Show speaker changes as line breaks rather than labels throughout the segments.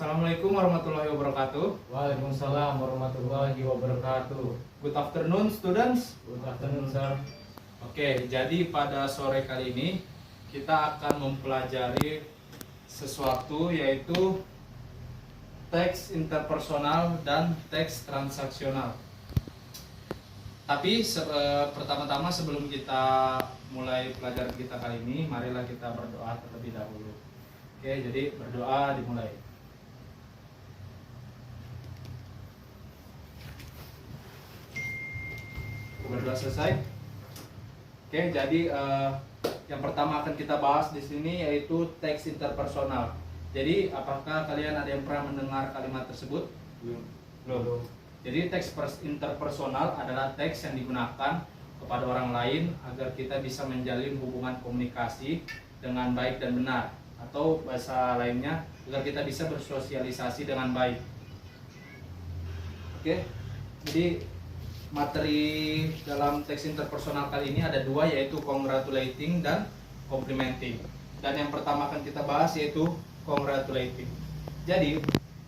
Assalamualaikum warahmatullahi wabarakatuh.
Waalaikumsalam warahmatullahi wabarakatuh.
Good afternoon, students.
Good afternoon, sir.
Oke, jadi pada sore kali ini kita akan mempelajari sesuatu yaitu teks interpersonal dan teks transaksional. Tapi pertama-tama sebelum kita mulai pelajaran kita kali ini, marilah kita berdoa terlebih dahulu. Oke, jadi berdoa dimulai. Berdoa selesai. Oke, jadi yang pertama akan kita bahas di sini yaitu teks interpersonal. Jadi, apakah kalian ada yang pernah mendengar kalimat tersebut? Belum. Jadi, teks interpersonal adalah teks yang digunakan kepada orang lain agar kita bisa menjalin hubungan komunikasi dengan baik dan benar, atau bahasa lainnya agar kita bisa bersosialisasi dengan baik. Oke, jadi materi dalam teks interpersonal kali ini ada dua, yaitu congratulating dan complimenting. Dan yang pertama akan kita bahas yaitu congratulating. Jadi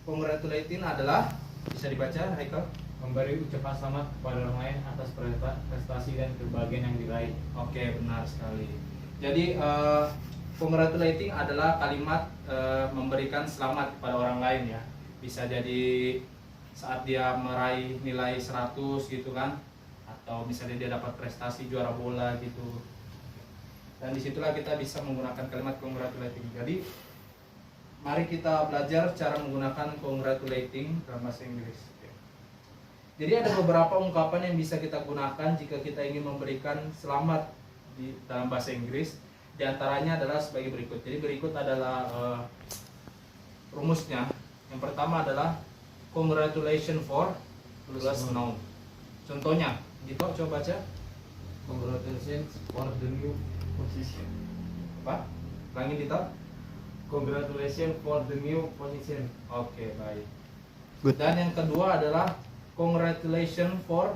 congratulating adalah, bisa dibaca Haikal?
Memberi ucapan selamat kepada orang lain atas prestasi dan kebahagiaan yang diraih.
Oke, benar sekali. Jadi congratulating adalah kalimat memberikan selamat kepada orang lain ya. Bisa jadi saat dia meraih nilai 100 gitu kan, atau misalnya dia dapat prestasi juara bola gitu. Dan disitulah kita bisa menggunakan kalimat congratulating. Jadi mari kita belajar cara menggunakan congratulating dalam bahasa Inggris. Jadi ada beberapa ungkapan yang bisa kita gunakan jika kita ingin memberikan selamat di dalam bahasa Inggris. Di antaranya adalah sebagai berikut. Jadi berikut adalah rumusnya. Yang pertama adalah congratulations for plus noun. Contohnya, gitu, coba baca.
Congratulations for the new position.
Apa? Ulangin Dito.
Congratulations for the new position.
Oke, baik.
Good.
Dan yang kedua adalah congratulations for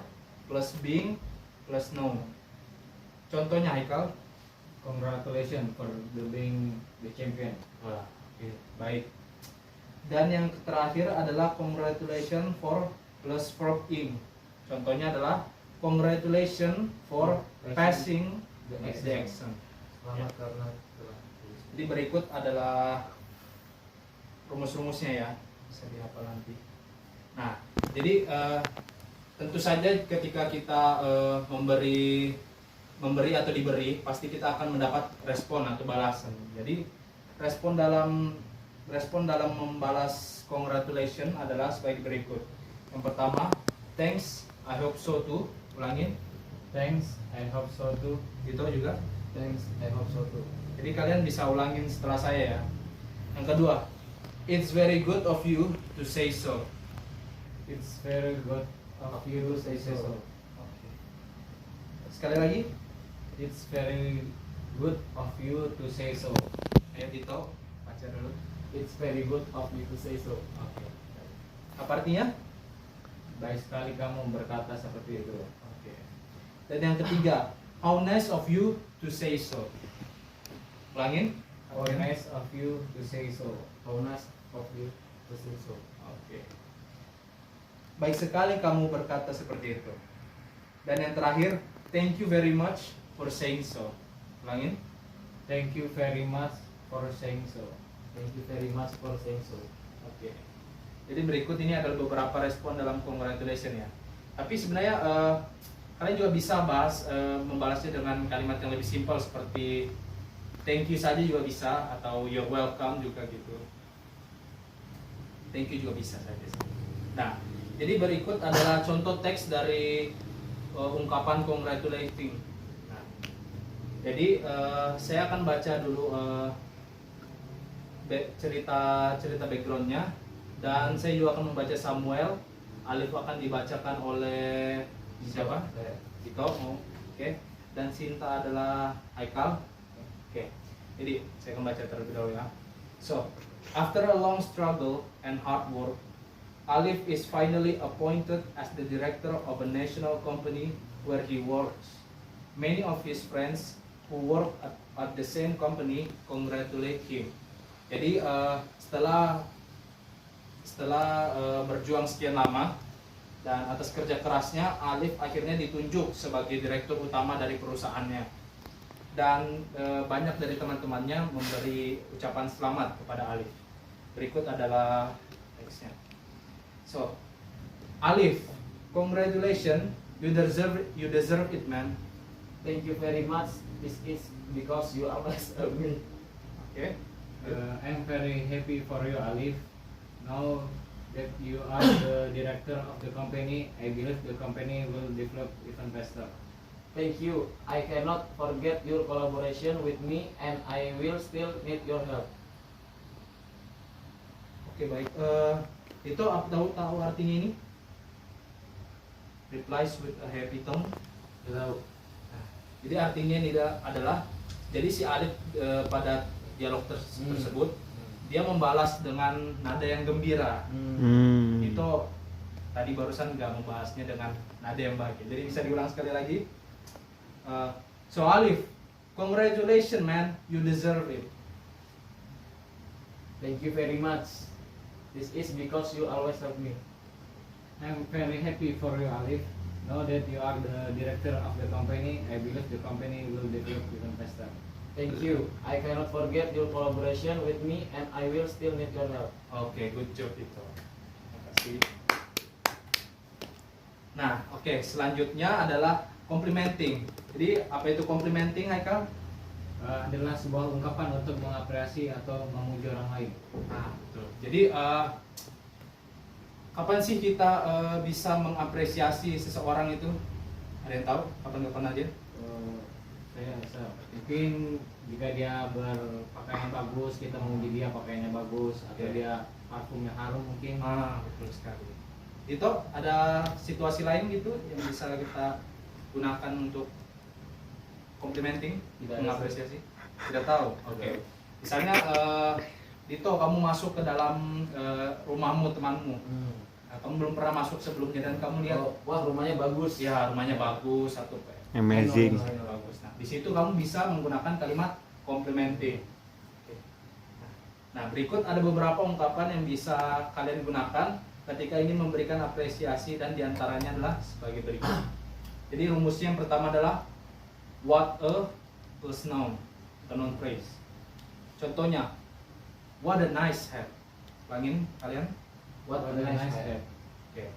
plus being plus noun. Contohnya Haikal.
Congratulations for the being the champion.
Oke, baik. Dan yang terakhir adalah congratulations for plus verb ing. Contohnya adalah congratulations for passing the exam.
Selamat
Ya.
karena
Jadi berikut adalah rumus-rumusnya ya, bisa dihafal nanti. Nah, jadi tentu saja ketika kita memberi atau diberi, pasti kita akan mendapat respon atau balasan. Jadi respon dalam membalas congratulation adalah sebagai berikut. Yang pertama, thanks, I hope so too. Ulangin.
Thanks, I hope so too.
Itu juga.
Thanks, I hope so too.
Jadi kalian bisa ulangin setelah saya ya. Yang kedua, it's very good of you to say so.
It's very good of you to say so.
Oke. Sekali lagi,
It's very good of you to say so.
ayo Dito, baca dulu.
It's very good of you to say so.
Oke. Apa artinya?
Baik sekali kamu berkata seperti itu.
Oke. Dan yang ketiga, how nice of you to say so. Ulangin.
How nice of you to say so. How nice of you to say so.
Oke. Baik sekali kamu berkata seperti itu. Dan yang terakhir, thank you very much for saying so. Ulangin.
Thank you very much for saying so. Thank you very much for saying so.
Oke. Jadi berikut ini adalah beberapa respon dalam congratulation ya. Tapi sebenarnya kalian juga bisa membalasnya dengan kalimat yang lebih simpel seperti thank you saja juga bisa, atau you're welcome juga gitu. Thank you juga bisa saja. Nah, jadi berikut adalah contoh teks dari ungkapan congratulating. Nah, jadi saya akan baca dulu cerita backgroundnya, dan saya juga akan membaca Samuel. Alif akan dibacakan oleh siapa? Dito. Oke. Dan Sinta adalah Haikal. Oke. Jadi saya akan baca terlebih dahulu ya. So, after a long struggle and hard work, Alif is finally appointed as the director of a national company where he works. Many of his friends who work at the same company congratulate him. Jadi setelah setelah berjuang sekian lama dan atas kerja kerasnya, Alif akhirnya ditunjuk sebagai direktur utama dari perusahaannya. Dan banyak dari teman-temannya memberi ucapan selamat kepada Alif. Berikut adalah teksnya. So, Alif, congratulations, you deserve it, man.
Thank you very much. This is because you always help me.
Okay.
I'm very happy for you, Alif. Now that you are the director of the company, I believe the company will develop even faster.
Thank you. I cannot forget your collaboration with me and I will still need your help.
Oke, baik. Itu apa tahu artinya ini? Replies with a happy tone.
Tahu.
Jadi artinya ini adalah jadi si Alif pada dialog tersebut dia membalas dengan nada yang gembira. Itu tadi barusan nggak membahasnya dengan nada yang bahagia. Jadi bisa diulang sekali lagi. So Alif, congratulations man, you deserve it.
Thank you very much. This is because you always help me.
I'm very happy for you, Alif. Now that you are the director of the company, I believe the company will develop even faster.
Thank you. I cannot forget your collaboration with me and I will still need your help.
Oke, good job itu. Terima kasih. Nah, oke, selanjutnya adalah complimenting. Jadi apa itu complimenting, Haikal?
Adalah sebuah ungkapan untuk mengapresiasi atau memuji orang lain.
Nah, betul. Jadi kapan sih kita bisa mengapresiasi seseorang itu? Ada yang tahu? Kapan aja?
Saya rasa mungkin jika dia berpakaian bagus, kita memuji dia pakaiannya bagus, atau
Oke.
dia parfumnya harum mungkin.
Betul sekali. Itu ada situasi lain gitu yang bisa kita gunakan untuk complimenting,
Tidak ada.
mengapresiasi? Tidak tahu. Oke. Misalnya Dito, kamu masuk ke dalam rumahmu temanmu. Nah, kamu belum pernah masuk sebelumnya dan kamu lihat,
Oh, wah rumahnya bagus.
ya rumahnya bagus atau
Amazing.
rumahnya bagus. Nah, di situ kamu bisa menggunakan kalimat complimenting. Oke. Nah, berikut ada beberapa ungkapan yang bisa kalian gunakan ketika ingin memberikan apresiasi dan diantaranya adalah sebagai berikut. Jadi rumusnya yang pertama adalah what a plus noun atau noun phrase. Contohnya, what a nice hat. Ulangin kalian.
What a nice hat.
Oke.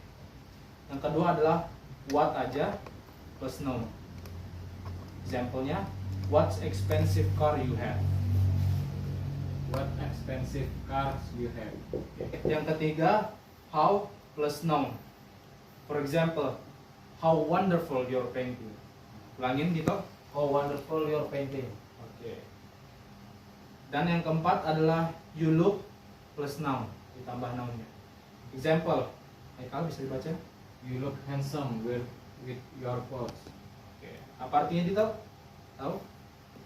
Yang kedua adalah what aja plus noun. Example-nya, what expensive car you have.
What expensive cars you have?
Yang ketiga, how plus noun. For example, how wonderful your painting. Ulangin gitu.
How wonderful your painting.
Oke. Dan yang keempat adalah you look plus noun, ditambah nounnya. Example, Haikal bisa dibaca?
You look handsome with your clothes.
Oke. Apa artinya Dito? Tahu?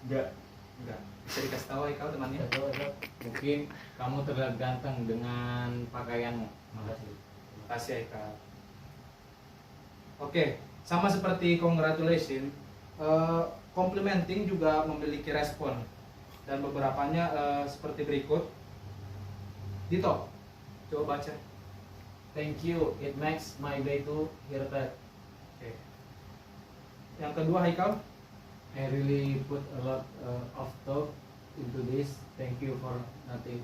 Enggak.
Enggak. Bisa dikasih tahu Haikal temannya?
Mungkin kamu terlihat ganteng dengan pakaianmu.
Makasih.
Terima kasih Haikal. Oke, sama seperti congratulation, complimenting juga memiliki respon dan beberapanya seperti berikut. Dito, coba baca.
Thank you. It makes my day to hear that.
Oke. Yang kedua Haikal.
I really put a lot of thought into this. Thank you for nothing.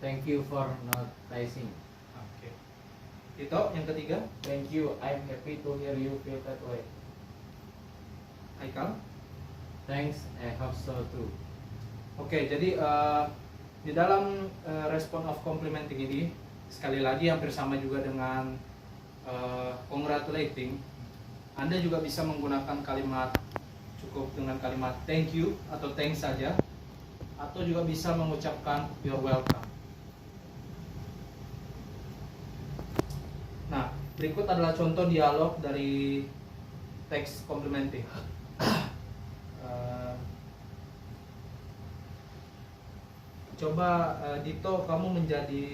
Thank you for noticing.
Oke. Dito, yang ketiga.
Thank you. I'm happy to hear you feel that way.
Haikal.
Thanks, I hope so too.
Oke, jadi di dalam respon of complimenting ini sekali lagi hampir sama juga dengan congratulating. Anda juga bisa menggunakan kalimat cukup dengan kalimat thank you atau thanks saja, atau juga bisa mengucapkan you're welcome. Nah, berikut adalah contoh dialog dari teks complimenting. Coba Dito, kamu menjadi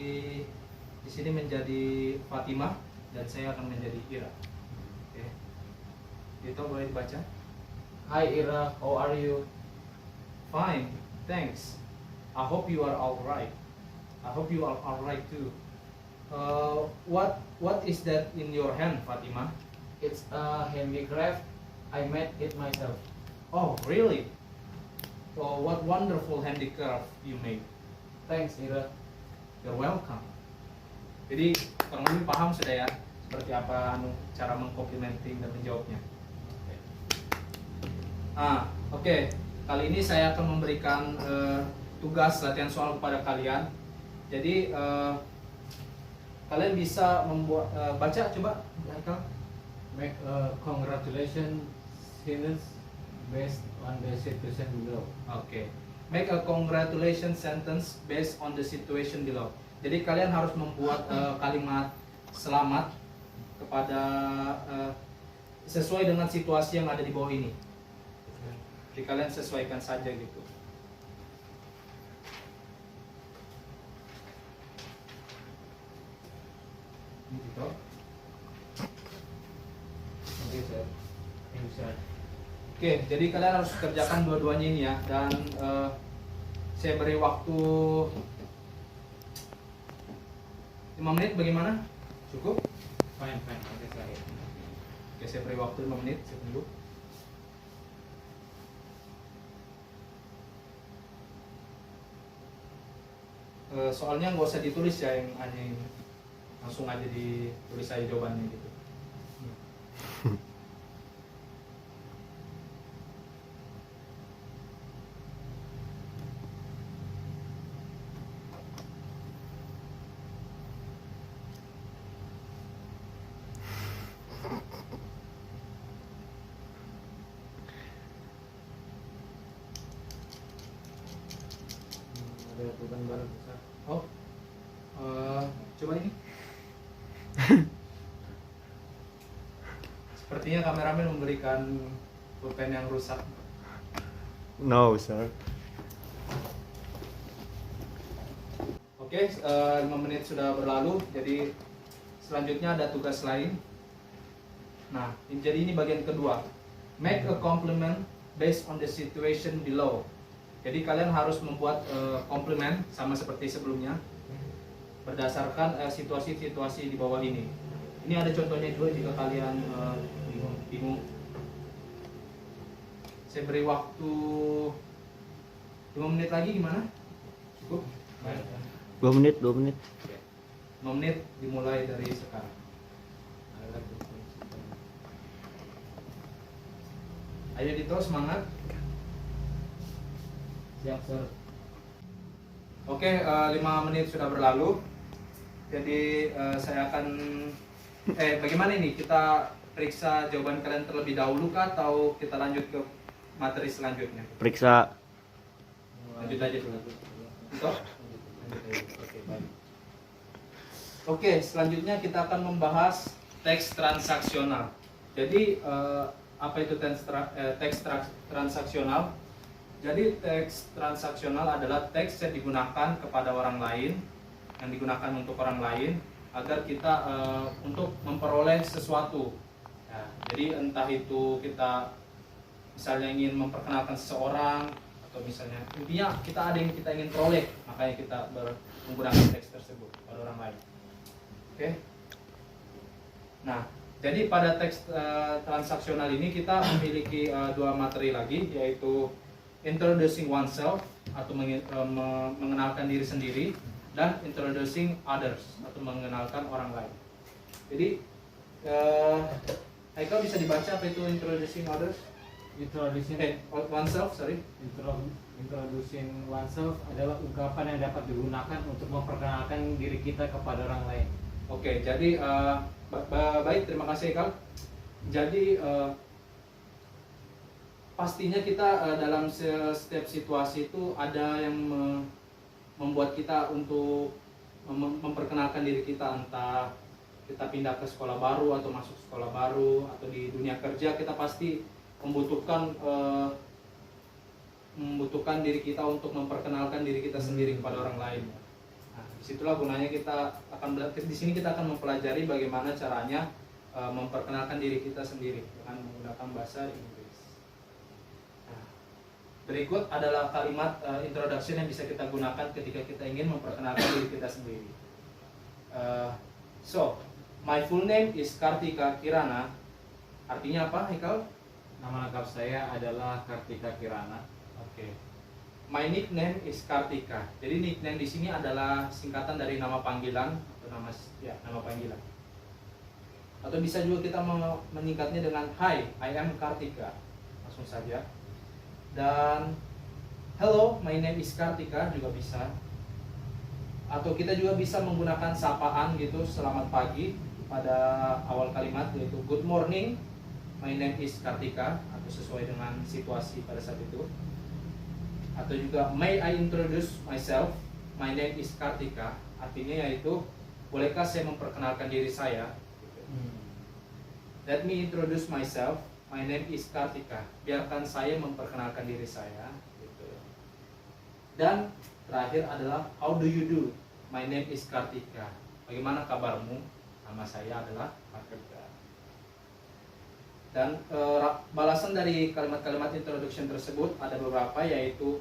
di sini menjadi Fatimah dan saya akan menjadi Ira. Oke. Dito boleh dibaca?
Hi Ira, how are you?
Fine, thanks. I hope you are alright. I hope you are alright too. What is that in your hand, Fatima?
It's a handicraft. I made it myself.
Oh, really? Oh, what wonderful handicraft you made.
Thanks, Ira.
You're welcome. Jadi kurang lebih paham sudah ya seperti apa cara mengcomplimenting dan menjawabnya. Oke. Kali ini saya akan memberikan tugas latihan soal kepada kalian. Jadi kalian bisa membuat baca coba, Michael.
Make a congratulation sentence based on the situation below.
Oke. Make a congratulations sentence based on the situation below. Jadi kalian harus membuat kalimat selamat kepada sesuai dengan situasi yang ada di bawah ini. Jadi kalian sesuaikan saja gitu. Gitu.
Okay, sir. Thank you, sir.
Oke, jadi kalian harus kerjakan dua-duanya ini ya. Dan saya beri waktu 5 menit bagaimana? Cukup?
Fine. Okay, sir.
Oke, saya beri waktu 5 menit, saya tunggu. Soalnya nggak usah ditulis ya, yang hanya ini. Langsung aja ditulis aja jawabannya gitu.
Ada tulisan baru, sir.
Oh, coba ini. Sepertinya kameramen memberikan pulpen yang rusak.
No, sir.
Oke, 5 menit sudah berlalu. Jadi selanjutnya ada tugas lain. Nah, jadi ini bagian kedua. Make a compliment based on the situation below. Jadi kalian harus membuat komplimen sama seperti sebelumnya berdasarkan situasi-situasi di bawah ini. Ini ada contohnya juga jika kalian bingung. Saya beri waktu 5 menit lagi, gimana? Cukup?
2 menit, 2 menit.
5 menit dimulai dari sekarang. Ayo Dito, semangat.
Siap, sir.
Oke, 5 menit sudah berlalu. Jadi saya akan bagaimana ini? Kita periksa jawaban kalian terlebih dahulu kah atau kita lanjut ke materi selanjutnya?
Periksa.
Lanjut aja dulu. Dito? Lanjut aja. Oke, baik. Oke, selanjutnya kita akan membahas teks transaksional. Jadi apa itu teks transaksional? Jadi teks transaksional adalah teks yang digunakan kepada orang lain, yang digunakan untuk orang lain agar kita untuk memperoleh sesuatu. Ya, jadi entah itu kita misalnya ingin memperkenalkan seseorang atau misalnya intinya kita ada yang kita ingin peroleh, makanya kita menggunakan teks tersebut pada orang lain. Oke. Nah, jadi pada teks transaksional ini kita memiliki dua materi lagi, yaitu introducing oneself atau mengenalkan diri sendiri, dan introducing others atau mengenalkan orang lain. Jadi Haikal bisa dibaca apa itu introducing others?
Introducing
Oneself, sorry.
Introducing oneself adalah ungkapan yang dapat digunakan untuk memperkenalkan diri kita kepada orang lain.
Oke, jadi baik, terima kasih Haikal. Jadi pastinya kita dalam setiap situasi itu ada yang membuat kita untuk memperkenalkan diri kita, entah kita pindah ke sekolah baru atau masuk sekolah baru atau di dunia kerja, kita pasti membutuhkan diri kita untuk memperkenalkan diri kita sendiri kepada orang lain. Nah, disitulah gunanya kita di sini kita akan mempelajari bagaimana caranya memperkenalkan diri kita sendiri dengan menggunakan bahasa Inggris. Berikut adalah kalimat introduction yang bisa kita gunakan ketika kita ingin memperkenalkan diri kita sendiri. So, my full name is Kartika Kirana. Artinya apa, Haikal?
Nama lengkap saya adalah Kartika Kirana.
Oke. My nickname is Kartika. Jadi nickname di sini adalah singkatan dari nama panggilan atau nama panggilan. Atau bisa juga kita menyingkatnya dengan Hi, I am Kartika. Langsung saja. Dan hello, my name is Kartika juga bisa. Atau kita juga bisa menggunakan sapaan gitu, selamat pagi pada awal kalimat, yaitu good morning, my name is Kartika, atau sesuai dengan situasi pada saat itu. Atau juga may I introduce myself, my name is Kartika, artinya yaitu bolehkah saya memperkenalkan diri saya. Let me introduce myself, my name is Kartika, biarkan saya memperkenalkan diri saya gitu. Dan terakhir adalah how do you do, my name is Kartika, bagaimana kabarmu, nama saya adalah Kartika. Dan balasan dari kalimat-kalimat introduction tersebut ada beberapa, yaitu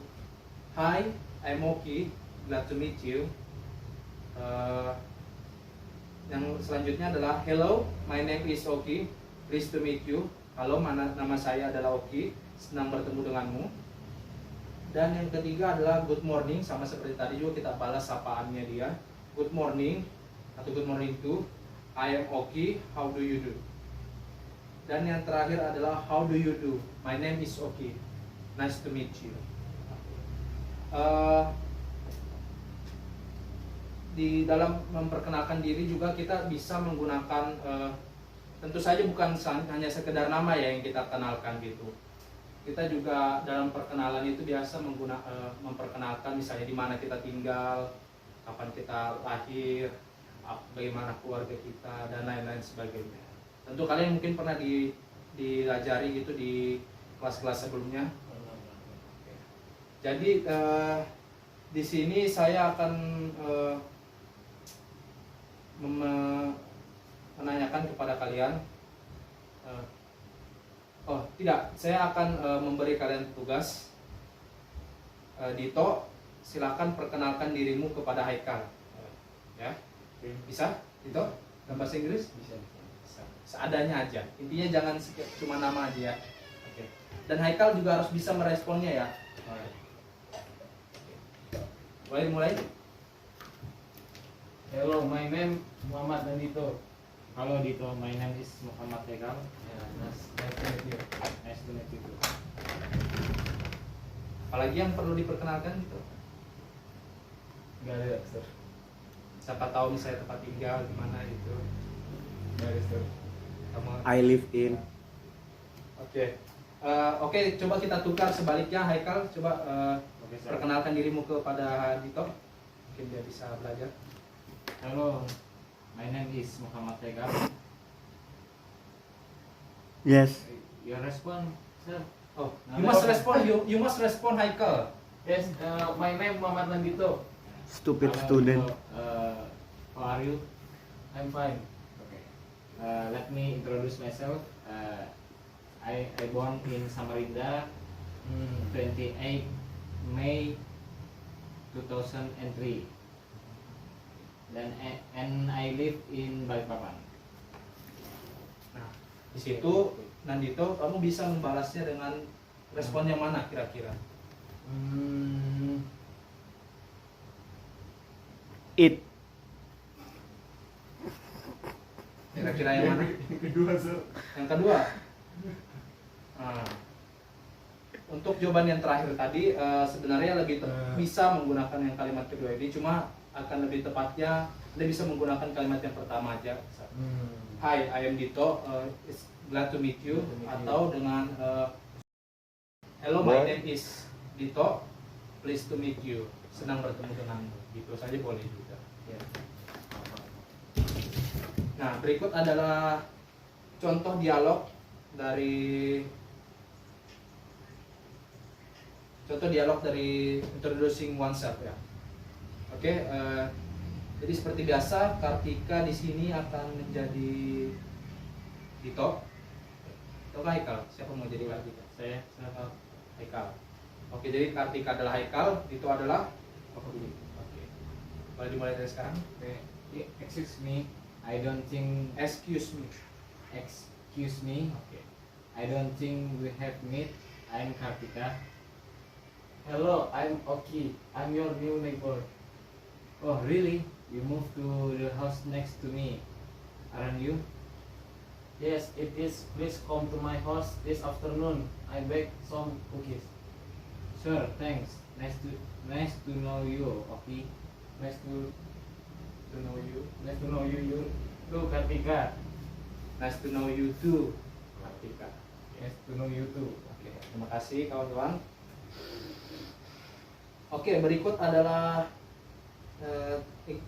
Hi, I'm Oki, glad to meet you. Yang selanjutnya adalah hello, my name is Oki, pleased to meet you. Halo, nama saya adalah Oki, senang bertemu denganmu. Dan yang ketiga adalah good morning, sama seperti tadi juga kita balas sapaannya dia. Good morning atau good morning to, I am Oki, how do you do? Dan yang terakhir adalah how do you do? My name is Oki, nice to meet you. Di dalam memperkenalkan diri juga kita bisa menggunakan tentu saja bukan hanya sekedar nama ya yang kita kenalkan gitu. Kita juga dalam perkenalan itu biasa memperkenalkan misalnya di mana kita tinggal, kapan kita lahir, bagaimana keluarga kita, dan lain-lain sebagainya. Tentu kalian mungkin pernah diajari gitu di kelas-kelas sebelumnya. Jadi di sini saya akan menanyakan kepada kalian. Saya akan memberi kalian tugas. Dito, silakan perkenalkan dirimu kepada Haikal. Ya, bisa? Dito, dalam bahasa Inggris? Bisa. Seadanya aja. Intinya jangan cuma nama aja ya. Oke. Dan Haikal juga harus bisa meresponnya ya. Boleh mulai?
Hello, my name Muhammad Nandito.
Halo Dito, my name is Muhammad Haikal.
Nice to meet you.
Nice to meet you too.
Apalagi yang perlu diperkenalkan gitu.
Gak ada, sir.
Siapa tahu misalnya tempat tinggal di mana gitu.
Gak ada, sir.
I live in.
Oke. Oke, coba kita tukar sebaliknya. Haikal, coba
Oke, sir.
perkenalkan dirimu kepada Dito. Mungkin dia bisa belajar.
Halo, my name is Muhammad Haikal.
Yes.
Your response, sir?
Oh, you must respond. You must respond, Haikal.
Yes, my name Muhammad Nandito.
Stupid
Halo,
student.
Dito. How are you?
I'm fine.
Okay. Let me introduce myself. I born in Samarinda, 28 May 2003. And I live in Balikpapan.
Nah, di situ Nandito, kamu bisa membalasnya dengan respon yang mana kira-kira?
It.
Kira-kira yang mana?
Yang kedua, sir.
Yang kedua. Nah, untuk jawaban yang terakhir tadi sebenarnya lebih bisa menggunakan yang kalimat kedua ini, cuma akan lebih tepatnya Anda bisa menggunakan kalimat yang pertama aja. Hi, I am Dito. It's glad to meet you. Atau dengan hello, my name is Dito. Pleased to meet you. Senang bertemu denganmu. Gitu saja boleh juga. Ya. Nah, berikut adalah contoh dialog dari introducing oneself ya. Oke, jadi seperti biasa Kartika di sini akan menjadi Dito. Atau Haikal? Siapa mau jadi Kartika?
Saya.
Haikal. Oke, jadi Kartika adalah Haikal, Dito adalah Oke. Boleh dimulai dari sekarang?
Oke. Excuse me, I don't think.
Excuse me.
Excuse me,
Oke.
I don't think we have met. I'm Kartika.
Hello, I'm Oki. I'm your new neighbor.
Oh, really? You moved to the house next to me, aren't you?
Yes, it is. Please come to my house this afternoon. I bake some cookies.
Sure, thanks. Nice to know you, Oki.
Nice to
To know you.
nice to know you. You too, Kartika.
Nice to know you too. Kartika.
Nice to know you too.
Oke, terima kasih kawan-kawan. Oke, berikut adalah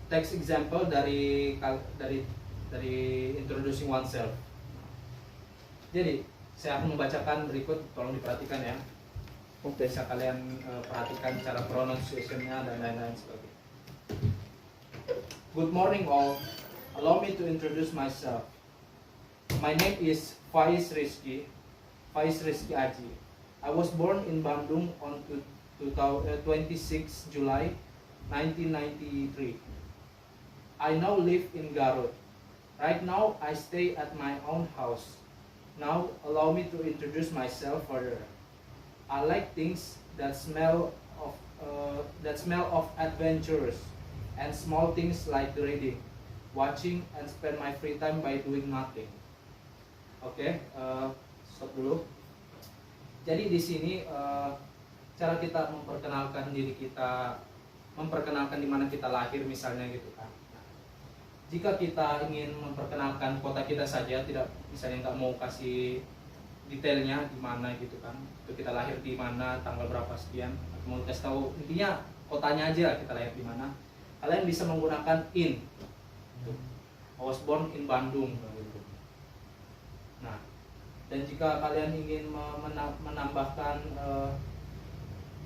text example dari introducing oneself. Jadi, saya akan membacakan berikut, tolong diperhatikan ya. Bisa kalian perhatikan cara pronunciation-nya dan lain-lain sebagainya. Good morning all. Allow me to introduce myself. My name is Faiz Rizky Aji. I was born in Bandung on 26 July 1993. I now live in Garut. Right now I stay at my own house. Now allow me to introduce myself further. I like things that smell of adventures and small things like reading, watching, and spend my free time by doing nothing. Oke, stop dulu. Jadi di sini cara kita memperkenalkan diri kita, memperkenalkan di mana kita lahir misalnya gitu kan. Jika kita ingin memperkenalkan kota kita saja, tidak misalnya nggak mau kasih detailnya di mana gitu kan, itu kita lahir di mana, tanggal berapa sekian, mau kasih tahu intinya kotanya aja kita lahir di mana. Kalian bisa menggunakan in. I was born in Bandung. Nah, dan jika kalian ingin menambahkan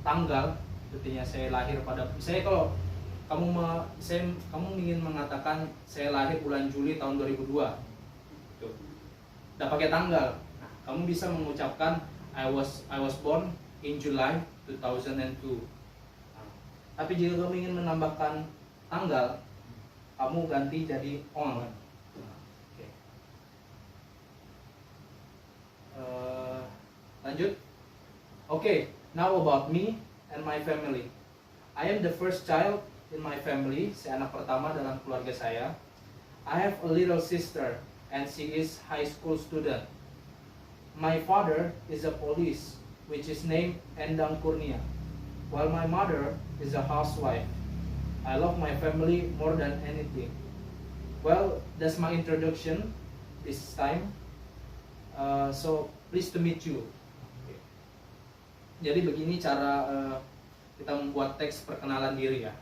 tanggal, artinya saya lahir pada, misalnya kalau kamu ingin mengatakan saya lahir bulan Juli tahun 2002, gitu. Udah pakai tanggal. Nah, kamu bisa mengucapkan I was born in July 2002. Nah, tapi jika kamu ingin menambahkan tanggal, kamu ganti jadi on. Oke. Lanjut. Okay, now about me and my family. I am the first child in my family. Saya anak pertama dalam keluarga saya. I have a little sister and she is high school student. My father is a police, which is named Endang Kurnia, while my mother is a housewife. I love my family more than anything. Well, that's my introduction this time. So pleased to meet you. Jadi begini cara kita membuat teks perkenalan diri ya.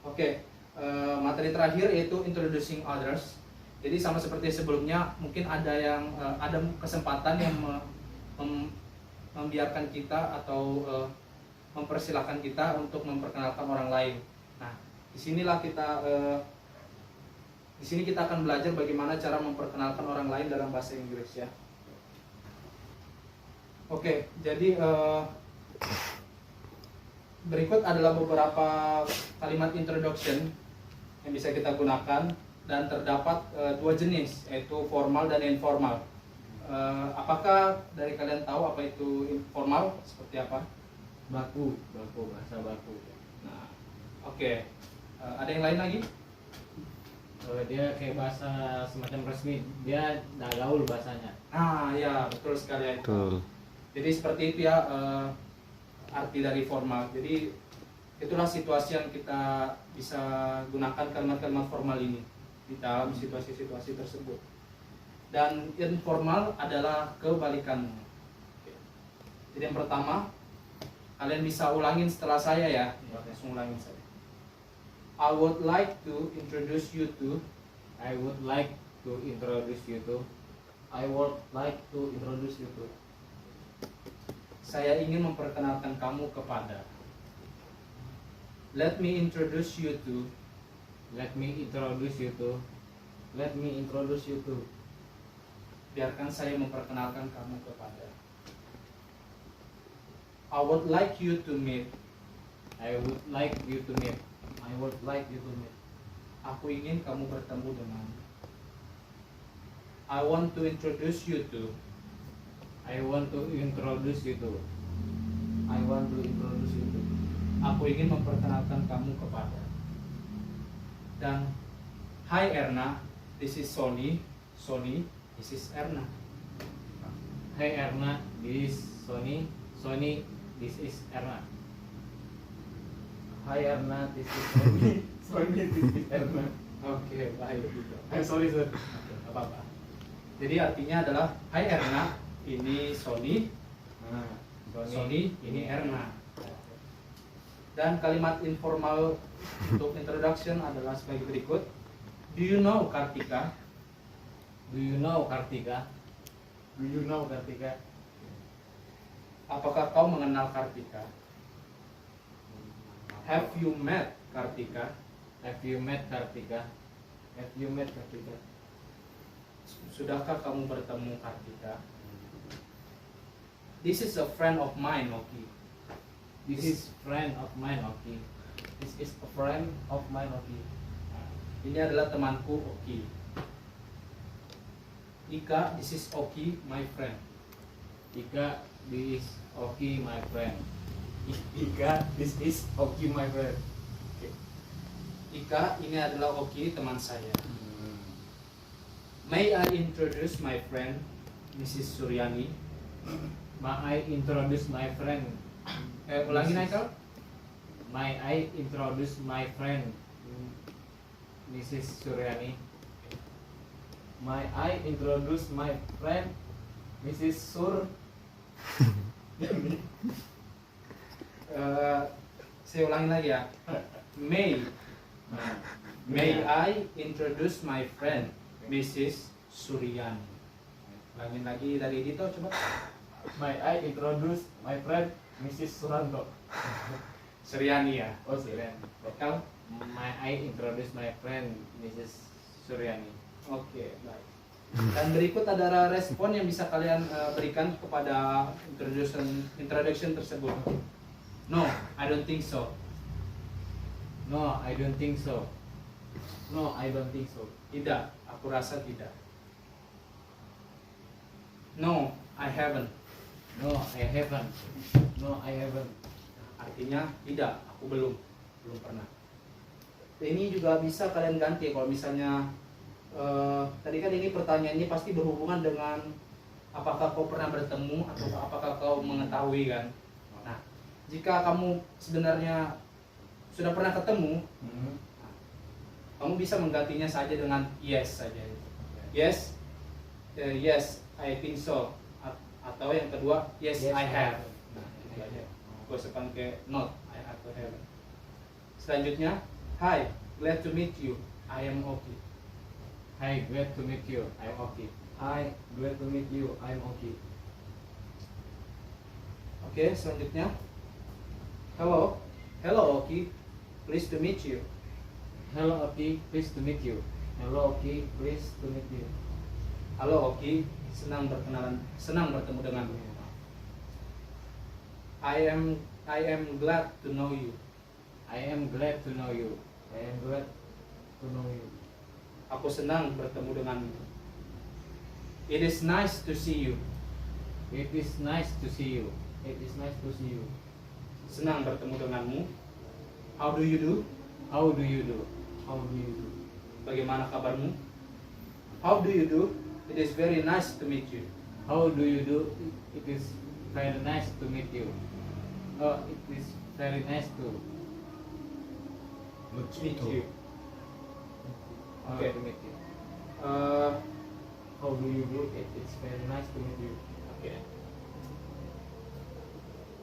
Oke, materi terakhir yaitu introducing others. Jadi sama seperti sebelumnya, mungkin ada yang ada kesempatan yang membiarkan kita atau mempersilahkan kita untuk memperkenalkan orang lain. Nah, di sini kita akan belajar bagaimana cara memperkenalkan orang lain dalam bahasa Inggris ya. Oke, jadi berikut adalah beberapa kalimat introduction yang bisa kita gunakan dan terdapat dua jenis, yaitu formal dan informal. Apakah dari kalian tahu apa itu informal? Seperti apa?
Baku, bahasa baku.
Nah, oke. Ada yang lain lagi?
Dia kayak bahasa semacam resmi, dia dah gaul bahasanya.
Ah, ya, betul sekali.
Betul.
Jadi seperti itu ya arti dari formal. Jadi itulah situasi yang kita bisa gunakan kalimat-kalimat formal ini di dalam situasi-situasi tersebut. Dan informal adalah kebalikannya. Jadi yang pertama, kalian bisa ulangin setelah saya ya. Langsung ulangin saya. I would like to introduce you to.
I would like to introduce you to.
I would like to introduce you to.
Saya ingin memperkenalkan kamu kepada. Let me introduce you to.
Let me introduce you to.
Let me introduce you to.
Biarkan saya memperkenalkan kamu kepada. I would like you to meet.
I would like you to meet.
I would like you to meet.
Aku ingin kamu bertemu dengan. I want to introduce you to.
I want to introduce you to.
I want to introduce you to.
Aku ingin memperkenalkan kamu kepada. Dan Hi Erna, this is Sony. Sony, this is Erna.
Hey Erna, this is Sony. Sony, this is Erna.
Hi Erna, this is Sony. Sony, this is Erna.
Oke, baik gitu.
Sorry sir.
Oke, nggak apa-apa. Jadi artinya adalah Hai Erna, ini Sony.
Nah,
Sony, ini Erna. Dan kalimat informal untuk introduction adalah sebagai berikut. Do you know Kartika?
Do you know Kartika?
Do you know Kartika?
Apakah kau mengenal Kartika? Have you met Kartika?
Have you met Kartika?
Have you met Kartika?
Sudahkah kamu bertemu Kartika? This is a friend of mine, Oki.
This is friend of mine, Oki.
This is a friend of mine, okay.
Ini adalah temanku, Oki. Ika, this is Oki, my friend.
Ika, this is Oki, my friend.
Ika, this is okay, my friend.
Ika, ini adalah Oki, teman saya. May I introduce my friend, Mrs. Suryani?
May I introduce my friend?
Ulangi, Michael.
May I introduce my friend, Mrs. Suryani?
May I introduce my friend, Mrs. Sur?
Saya ulangi lagi ya. May I introduce my friend, Mrs. Suryani? Ulangin lagi dari Dito, coba.
May I introduce my friend, Mrs. Suranto?
Suryani ya.
Oh, Suran.
Kau?
May I introduce my friend, Mrs. Suryani?
Oke, baik. Dan berikut adalah respon yang bisa kalian berikan kepada introduction tersebut. No, I don't think so.
No, I don't think so.
No, I don't think so.
Tidak, aku rasa tidak. No, I haven't.
No, I haven't.
No, I haven't.
Artinya tidak, aku belum pernah. Ini juga bisa kalian ganti kalau misalnya tadi kan ini pertanyaannya pasti berhubungan dengan apakah kau pernah bertemu atau apakah kau mengetahui kan. Nah, jika kamu sebenarnya sudah pernah ketemu, kamu bisa menggantinya saja dengan yes saja. Yes, yes, I think so. Atau yang kedua, yes, I have. Nah, itu aja. Gak usah pakai not, I have to have. Selanjutnya, hi, glad to meet you. I am okay.
Hi, glad to meet you. I'm okay.
Hi, glad to meet you. I'm okay.
Oke, selanjutnya, hello, hello Oki, pleased to meet you.
Hello, Oki. Pleased to meet you.
Hello, okay. Pleased to meet you.
Halo Oki, senang bertemu denganmu. I am glad to know you.
I am glad to know you.
I am glad to know you.
Aku senang bertemu denganmu. It is nice to see you.
It is nice to see you.
It is nice to see you.
Senang bertemu denganmu. How do you do?
How do you do?
How do you do?
Bagaimana kabarmu? How do you do? It is very nice to meet you.
How do you do? It is very nice to meet you. Oh, it is very nice to
Meet you. Okay.
to meet you.
How do you do? It is very nice to meet you.
Oke.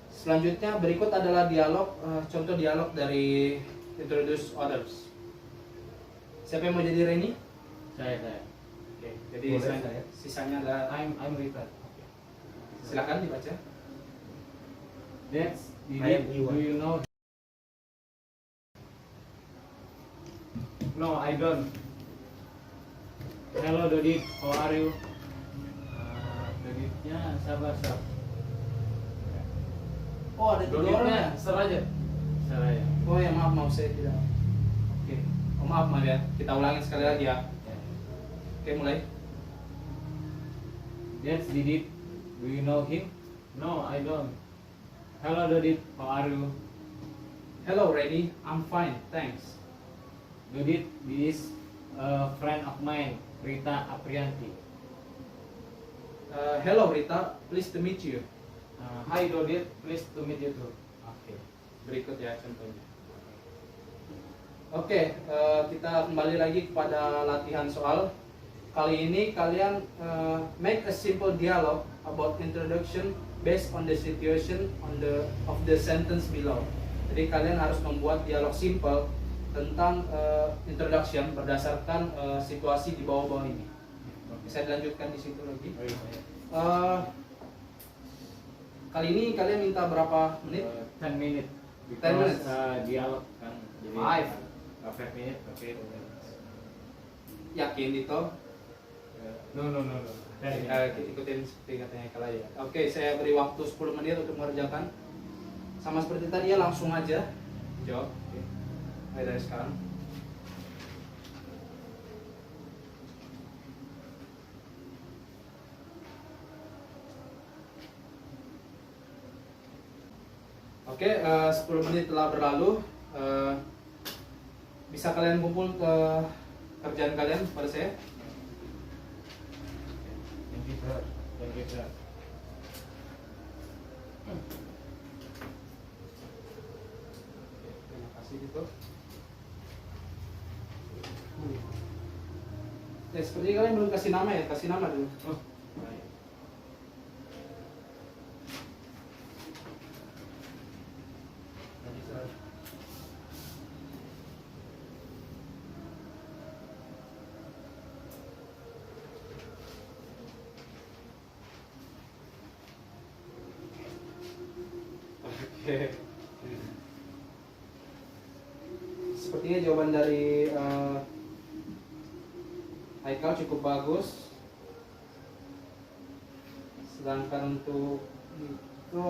Selanjutnya berikut adalah dialog, contoh dialog dari introduce others. Siapa yang mau jadi Reni?
Saya.
Oke. Jadi
Boleh, saya.
sisanya adalah
I'm Rita.
silakan dibaca.
That's
I am
do
Iwan.
you know?
No, I don't.
Hello, Dodi. How are you?
Doditnya sabar.
Oh, ada tiga orang ya?
Doditnya ser aja.
Saya.
Oh ya, maaf saya tidak. Oke. Oh, maaf ya. Kita ulangin sekali lagi ya. Oke, mulai.
That's Didit. Do you know him?
No, I don't.
Hello Didit, how are you?
Hello, Reddy. I'm fine, thanks.
Didit, this is a friend of mine, Rita Aprianti.
Hello, Rita. Pleased to meet you.
Hi Dodit, pleased to meet you too.
Oke. Berikut ya contohnya. Oke, kita kembali lagi kepada latihan soal. Kali ini kalian make a simple dialogue about introduction based on the situation of the sentence below. Jadi kalian harus membuat dialog simple tentang introduction berdasarkan situasi di bawah-bawah ini. Bisa dilanjutkan di situ lagi. Kali ini kalian minta berapa menit?
10 minutes.
10 minutes.
Dialog kan. Jadi 5 minutes, okay.
Yakin itu?
No.
Ikutin seperti katanya Kala ya. Oke, saya beri waktu 10 menit untuk mengerjakan. Sama seperti tadi ya, langsung aja jawab. Oke. Mulai dari sekarang. Oke, 10 menit telah berlalu. Bisa kalian kumpul ke kerjaan kalian pada saya?
Thank you, sir. Thank you, sir.
Terima kasih gitu. Ya, seperti kalian belum kasih nama ya, kasih nama dulu. Baik. Oke. Sepertinya jawaban dari Haikal cukup bagus. Sedangkan untuk itu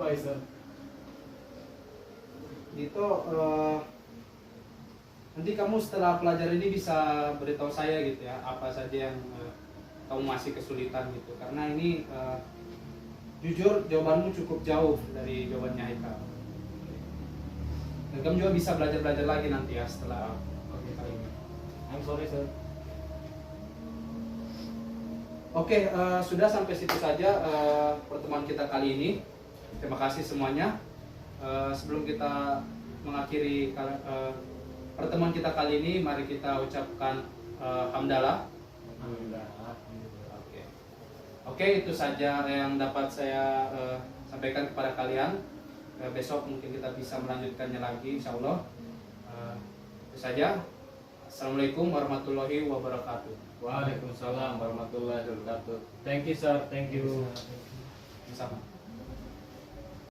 Why sir?
Dito, nanti kamu setelah pelajaran ini bisa beritahu saya gitu ya, apa saja yang kamu masih kesulitan gitu. Karena ini jujur jawabanmu cukup jauh dari jawabannya Haikal. Dan kamu juga bisa belajar lagi nanti ya setelah kali ini.
I'm sorry sir.
Oke, sudah sampai situ saja pertemuan kita kali ini. Terima kasih semuanya. Sebelum kita mengakhiri pertemuan kita kali ini, mari kita ucapkan hamdalah. Oke, itu saja yang dapat saya sampaikan kepada kalian. Besok mungkin kita bisa melanjutkannya lagi, insya Allah. Itu saja. Assalamualaikum warahmatullahi wabarakatuh.
Waalaikumsalam warahmatullahi wabarakatuh. Thank you, sir. Thank you.
Sama.